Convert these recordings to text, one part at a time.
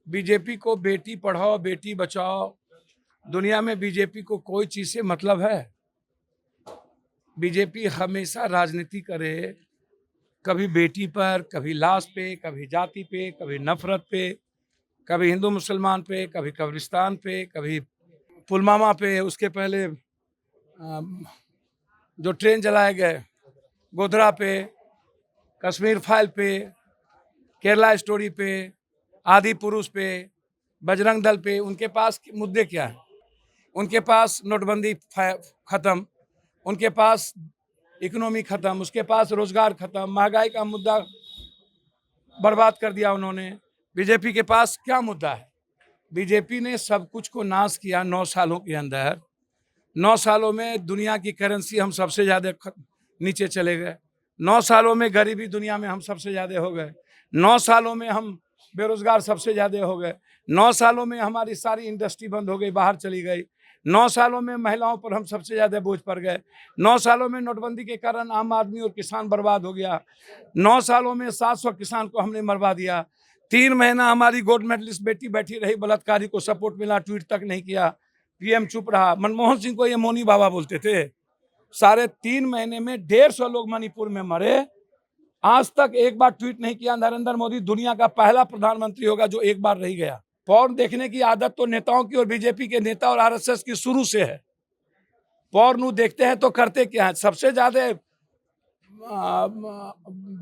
BJP को बेटी पढ़ाओ बेटी बचाओ, दुनिया में बीजेपी को कोई चीज से मतलब है। बीजेपी हमेशा राजनीति करे, कभी बेटी पर, कभी लाश पे, कभी जाति पे, कभी नफरत पे, कभी हिंदू मुसलमान पे, कभी कब्रिस्तान पे, कभी पुलवामा पे, उसके पहले जो ट्रेन जलाए गए गोधरा पे, कश्मीर फाइल पे, केरला स्टोरी पे, आदि पुरुष पे, बजरंग दल पे। उनके पास मुद्दे क्या हैं? उनके पास नोटबंदी खत्म, उनके पास इकोनॉमी खत्म, उसके पास रोजगार खत्म, महंगाई का मुद्दा बर्बाद कर दिया उन्होंने। बीजेपी के पास क्या मुद्दा है? बीजेपी ने सब कुछ को नाश किया 9 सालों के अंदर। 9 सालों में दुनिया की करेंसी हम सबसे ज्यादा नीचे चले गए। 9 सालों में गरीबी दुनिया में हम सबसे ज्यादा हो गए। 9 सालों में हम बेरोजगार सबसे ज्यादा हो गए। 9 सालों में हमारी सारी इंडस्ट्री बंद हो गई, बाहर चली गई। 9 सालों में महिलाओं पर हम सबसे ज्यादा बोझ पड़ गए। 9 सालों में नोटबंदी के कारण आम आदमी और किसान बर्बाद हो गया। 9 सालों में 700 किसान को हमने मरवा दिया। 3 महीना हमारी गोल्ड मेडलिस्ट बेटी बैठी रही, बलात्कारी को सपोर्ट मिला, ट्वीट तक नहीं किया, पीएम चुप रहा। मनमोहन सिंह को ये मौनी बाबा बोलते थे। सारे 3 महीने में 150 लोग मणिपुर में मरे। आज तक एक बार ट्वीट नहीं किया। नरेंद्र मोदी दुनिया का पहला प्रधानमंत्री होगा जो एक बार रह गया। पॉर्न देखने की आदत तो नेताओं की और बीजेपी के नेता और आरएसएस की शुरू से है। पॉर्न देखते हैं तो करते क्या है? सबसे ज्यादा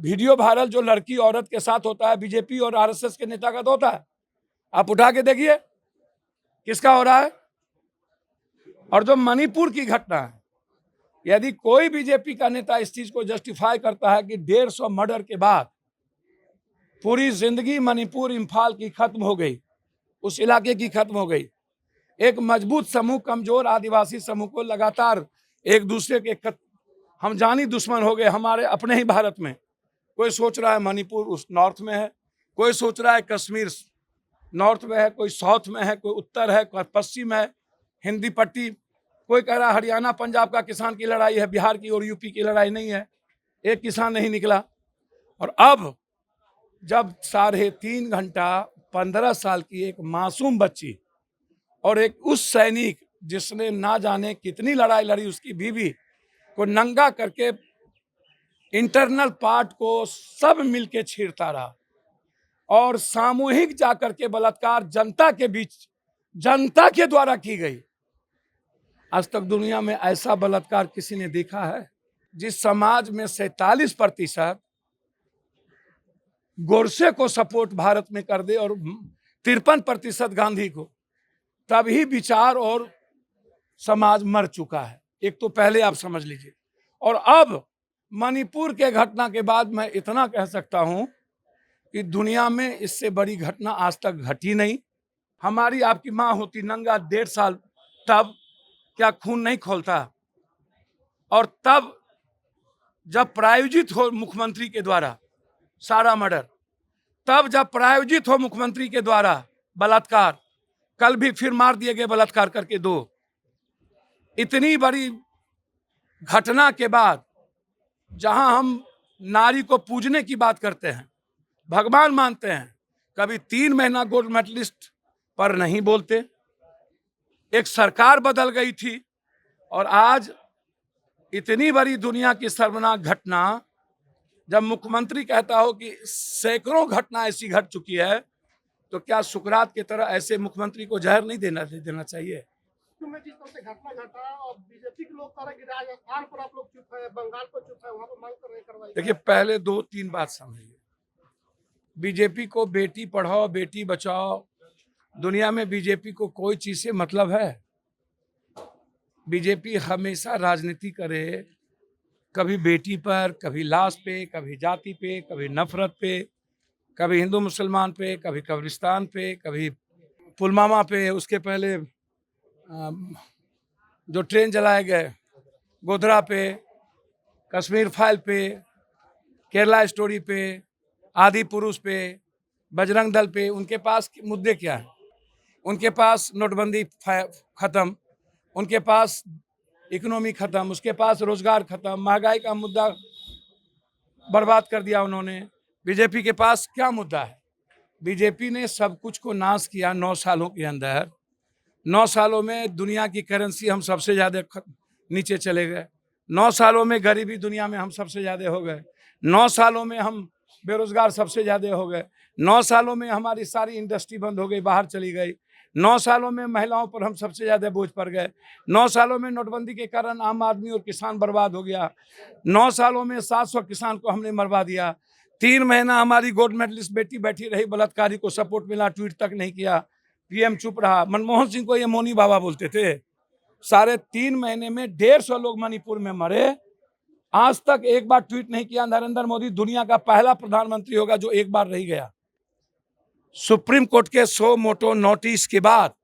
वीडियो वायरल जो लड़की औरत के साथ होता है बीजेपी और आरएसएस के नेता का तो होता है। आप उठा के देखिए किसका हो रहा है। और जो मणिपुर की घटना है, यदि कोई बीजेपी का नेता इस चीज को जस्टिफाई करता है कि 150 मर्डर के बाद पूरी जिंदगी मणिपुर इम्फाल की खत्म हो गई, उस इलाके की खत्म हो गई, एक मजबूत समूह कमजोर आदिवासी समूह को लगातार एक दूसरे के हम जानी दुश्मन हो गए हमारे अपने ही भारत में। कोई सोच रहा है मणिपुर उस नॉर्थ में है, कोई सोच रहा है कश्मीर नॉर्थ में है, कोई साउथ में है, कोई उत्तर है, कोई पश्चिम है, हिंदी पट्टी, कोई कह रहा है हरियाणा पंजाब का किसान की लड़ाई है, बिहार की और यूपी की लड़ाई नहीं है। एक किसान नहीं निकला। और अब जब 3.5 घंटा 15 साल की एक मासूम बच्ची और एक उस सैनिक जिसने ना जाने कितनी लड़ाई लड़ी, उसकी बीवी को नंगा करके इंटरनल पार्ट को सब मिलके छीरता रहा और सामूहिक जाकर के बलात्कार जनता के बीच, जनता के द्वारा की गई। आज तक दुनिया में ऐसा बलात्कार किसी ने देखा है? जिस समाज में 47% गोडसे को सपोर्ट भारत में कर दे और 53% गांधी को, तभी विचार और समाज मर चुका है। एक तो पहले आप समझ लीजिए। और अब मणिपुर के घटना के बाद मैं इतना कह सकता हूं कि दुनिया में इससे बड़ी घटना आज तक घटी नहीं। हमारी आपकी माँ होती नंगा 1.5 साल, तब क्या खून नहीं खौलता? और तब जब प्रायोजित हो मुख्यमंत्री के द्वारा सारा मर्डर, तब जब प्रायोजित हो मुख्यमंत्री के द्वारा बलात्कार, कल भी फिर मार दिए गए बलात्कार करके 2। इतनी बड़ी घटना के बाद जहां हम नारी को पूजने की बात करते हैं, भगवान मानते हैं, कभी 3 महीना गोल्ड मेडलिस्ट पर नहीं बोलते। एक सरकार बदल गई थी और आज इतनी बड़ी दुनिया की शर्मनाक घटना, जब मुख्यमंत्री कहता हो कि सैकड़ों घटना ऐसी घट चुकी है, तो क्या सुकरात की तरह ऐसे मुख्यमंत्री को जहर नहीं देना चाहिए? जिस तरह से घटना घटा और बीजेपी के लोग कह रहे हैं कि राजस्थान पर आप लोग चुप है, बंगाल पर चुप है, वहां पर मांग कर रहे कार्रवाई। देखिए, पहले 2-3 बात समझिए। बीजेपी को बेटी पढ़ाओ बेटी बचाओ, दुनिया में बीजेपी को कोई चीज से मतलब है। बीजेपी हमेशा राजनीति करे, कभी बेटी पर, कभी लाश पे, कभी जाति पे, कभी नफरत पे, कभी हिंदू मुसलमान पे, कभी कब्रिस्तान पे, कभी पुलवामा पे, उसके पहले जो ट्रेन जलाए गए गोधरा पे, कश्मीर फाइल पे, केरला स्टोरी पे, आदि पुरुष पे, बजरंग दल पे। उनके पास मुद्दे क्या हैं? उनके पास नोटबंदी खत्म, उनके पास इकोनॉमी खत्म, उसके पास रोजगार खत्म, महंगाई का मुद्दा बर्बाद कर दिया उन्होंने। बीजेपी के पास क्या मुद्दा है? बीजेपी ने सब कुछ को नाश किया 9 सालों के अंदर। 9 सालों में दुनिया की करेंसी हम सबसे ज़्यादा नीचे चले गए। 9 सालों में गरीबी दुनिया में हम सबसे ज़्यादा हो गए। 9 सालों में हम बेरोजगार सबसे ज़्यादा हो गए। 9 सालों में हमारी सारी इंडस्ट्री बंद हो गई, बाहर चली गई। 9 सालों में महिलाओं पर हम सबसे ज़्यादा बोझ पड़ गए। 9 सालों में नोटबंदी के कारण आम आदमी और किसान बर्बाद हो गया। 9 सालों में 700 किसान को हमने मरवा दिया। 3 महीना हमारी गोल्ड मेडलिस्ट बेटी बैठी रही, बलात्कारी को सपोर्ट मिला, ट्वीट तक नहीं किया, पीएम चुप रहा। मनमोहन सिंह को ये मौनी बाबा बोलते थे। 3.5 महीने में 150 लोग मणिपुर में मरे। आज तक एक बार ट्वीट नहीं किया। नरेंद्र मोदी दुनिया का पहला प्रधानमंत्री होगा जो एक बार रह गया। सुप्रीम कोर्ट के 100 मोटो नोटिस के बाद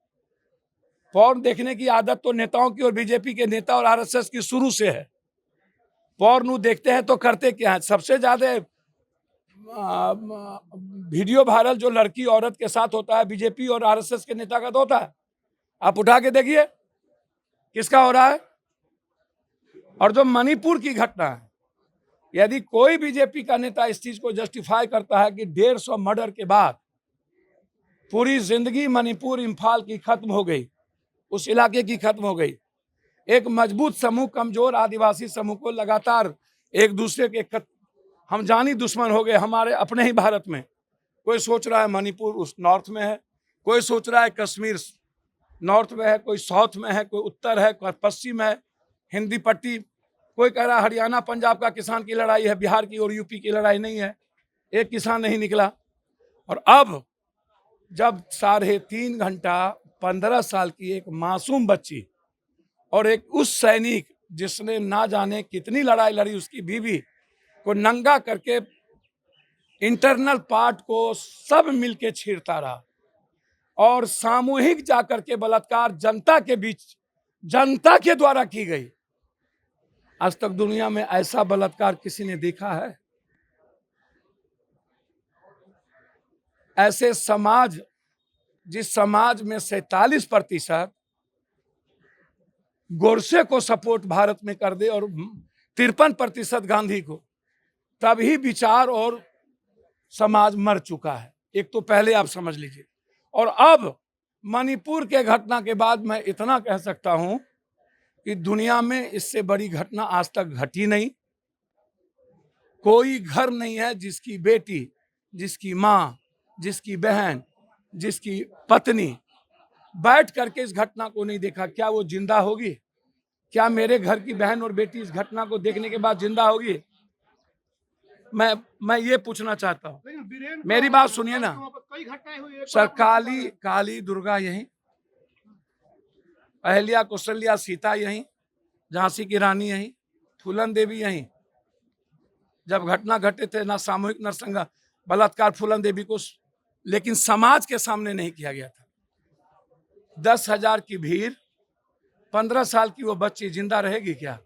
पॉर्न देखने की आदत तो नेताओं की और बीजेपी के नेता और आरएसएस की शुरू से है। पॉर्न देखते हैं तो करते क्या है? सबसे ज्यादा वीडियो वायरल जो लड़की औरत के साथ होता है बीजेपी और आरएसएस के नेता का तो होता है। आप उठा के देखिए किसका हो रहा है। और जो मणिपुर की घटना है, यदि कोई बीजेपी का नेता इस चीज को जस्टिफाई करता है कि 150 मर्डर के बाद पूरी जिंदगी मणिपुर इम्फाल की खत्म हो गई, उस इलाके की खत्म हो गई, एक मजबूत समूह कमजोर आदिवासी समूह को लगातार एक दूसरे के हम जानी दुश्मन हो गए हमारे अपने ही भारत में। कोई सोच रहा है मणिपुर उस नॉर्थ में है, कोई सोच रहा है कश्मीर नॉर्थ में है, कोई साउथ में है, कोई उत्तर है, कोई पश्चिम है, हिंदी पट्टी, कोई कह रहा है हरियाणा पंजाब का किसान की लड़ाई है, बिहार की और यूपी की लड़ाई नहीं है। एक किसान नहीं निकला। और अब जब 3.5 घंटा 15 साल की एक मासूम बच्ची और एक उस सैनिक जिसने ना जाने कितनी लड़ाई लड़ी, उसकी बीवी को नंगा करके इंटरनल पार्ट को सब मिलके छीरता रहा और सामूहिक जाकर के बलात्कार जनता के बीच, जनता के द्वारा की गई। आज तक दुनिया में ऐसा बलात्कार किसी ने देखा है? ऐसे समाज, जिस समाज में 47% गोडसे को सपोर्ट भारत में कर दे और 53% गांधी को, तभी विचार और समाज मर चुका है। एक तो पहले आप समझ लीजिए। और अब मणिपुर के घटना के बाद मैं इतना कह सकता हूं कि दुनिया में इससे बड़ी घटना आज तक घटी नहीं। कोई घर नहीं है जिसकी बेटी, जिसकी माँ, जिसकी बहन, जिसकी पत्नी बैठ करके इस घटना को नहीं देखा। क्या वो जिंदा होगी? क्या मेरे घर की बहन और बेटी इस घटना को देखने के बाद जिंदा होगी? मैं ये पूछना चाहता हूँ। मेरी बात सुनिए ना सर। काली दुर्गा यहीं, अहिल्या कौशल्या सीता यहीं, झांसी की रानी यहीं, फूलन देवी यहीं। जब घटना घटे थे ना सामूहिक नरसंहार बलात्कार फूलन देवी को, लेकिन समाज के सामने नहीं किया गया था। 10,000 की भीड़, 15 साल की वो बच्ची जिंदा रहेगी क्या?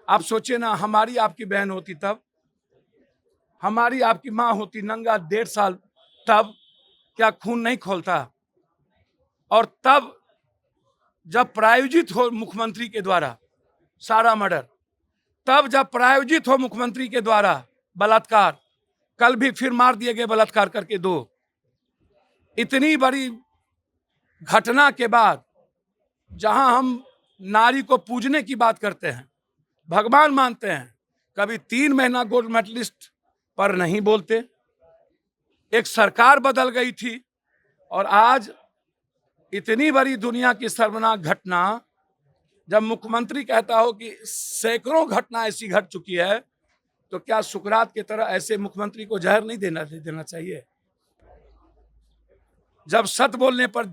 आप सोचिए ना, हमारी आपकी बहन होती तब, हमारी आपकी माँ होती नंगा 1.5 साल, तब क्या खून नहीं खोलता? और तब जब प्रायोजित हो मुख्यमंत्री के द्वारा सारा मर्डर, तब जब प्रायोजित हो मुख्यमंत्री के द्वारा बलात्कार, कल भी फिर मार दिए गए बलात्कार करके 2। इतनी बड़ी घटना के बाद जहां हम नारी को पूजने की बात करते हैं, भगवान मानते हैं, कभी 3 महीना गोल्ड मेडलिस्ट पर नहीं बोलते। एक सरकार बदल गई थी और आज इतनी बड़ी दुनिया की शर्मनाक घटना, जब मुख्यमंत्री कहता हो कि सैकड़ों घटना ऐसी घट चुकी है, तो क्या सुकरात की तरह ऐसे मुख्यमंत्री को जहर नहीं देना चाहिए? जब सत्य बोलने पर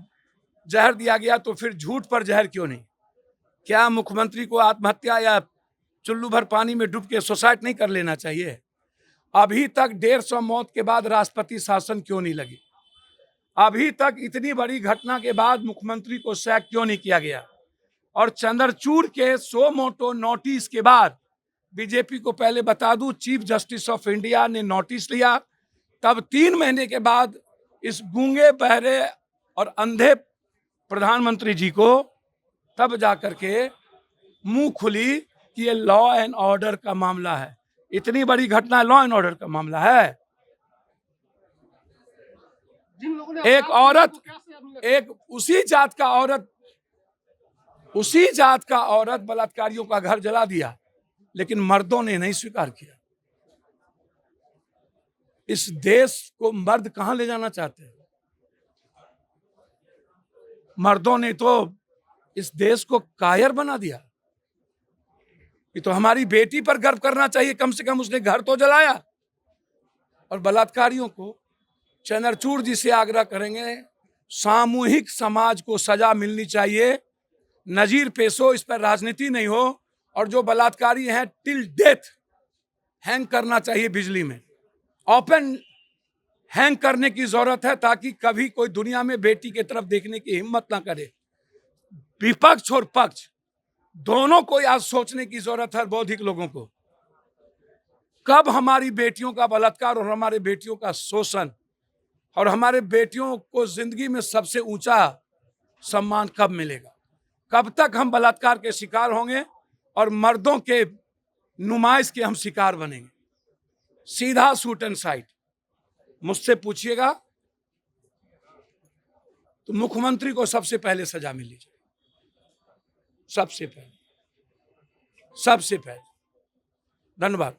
जहर दिया गया तो फिर झूठ पर जहर क्यों नहीं? क्या मुख्यमंत्री को आत्महत्या या चुल्लू भर पानी में डूब के सुसाइड नहीं कर लेना चाहिए? अभी तक 150 मौत के बाद राष्ट्रपति शासन क्यों नहीं लगी? अभी तक इतनी बड़ी घटना के बाद मुख्यमंत्री को सैक क्यों नहीं किया गया? और चंद्रचूड़ के 100 मोटो नोटिस के बाद, बीजेपी को पहले बता दूं, चीफ जस्टिस ऑफ इंडिया ने नोटिस लिया, तब 3 महीने के बाद इस गूंगे बहरे और अंधे प्रधानमंत्री जी को तब जाकर के मुंह खुली कि ये लॉ एंड ऑर्डर का मामला है। इतनी बड़ी घटना लॉ एंड ऑर्डर का मामला है। जिन लोगों ने एक अपराध किया, औरत, उनको क्या सजा मिलना? एक उसी जात का औरत बलात्कारियों का घर जला दिया, लेकिन मर्दों ने नहीं स्वीकार किया। इस देश को मर्द कहां ले जाना चाहते हैं? मर्दों ने तो इस देश को कायर बना दिया। ये तो हमारी बेटी पर गर्व करना चाहिए, कम से कम उसने घर तो जलाया। और बलात्कारियों को चंद्रचूड़ जी से आग्रह करेंगे, सामूहिक समाज को सजा मिलनी चाहिए, नजीर पेश हो, इस पर राजनीति नहीं हो। और जो बलात्कारी हैं टिल डेथ हैंग करना चाहिए बिजली में, ओपन हैंग करने की जरूरत है, ताकि कभी कोई दुनिया में बेटी की तरफ देखने की हिम्मत ना करे। विपक्ष और पक्ष दोनों को आज सोचने की जरूरत है, बौद्धिक लोगों को, कब हमारी बेटियों का बलात्कार और हमारे बेटियों का शोषण और हमारे बेटियों को जिंदगी में सबसे ऊंचा सम्मान कब मिलेगा? कब तक हम बलात्कार के शिकार होंगे और मर्दों के नुमाइश के हम शिकार बनेंगे? सीधा शूट एंड साइट। मुझसे पूछिएगा तो मुख्यमंत्री को सबसे पहले सजा मिली चाहिए, सबसे पहले। धन्यवाद।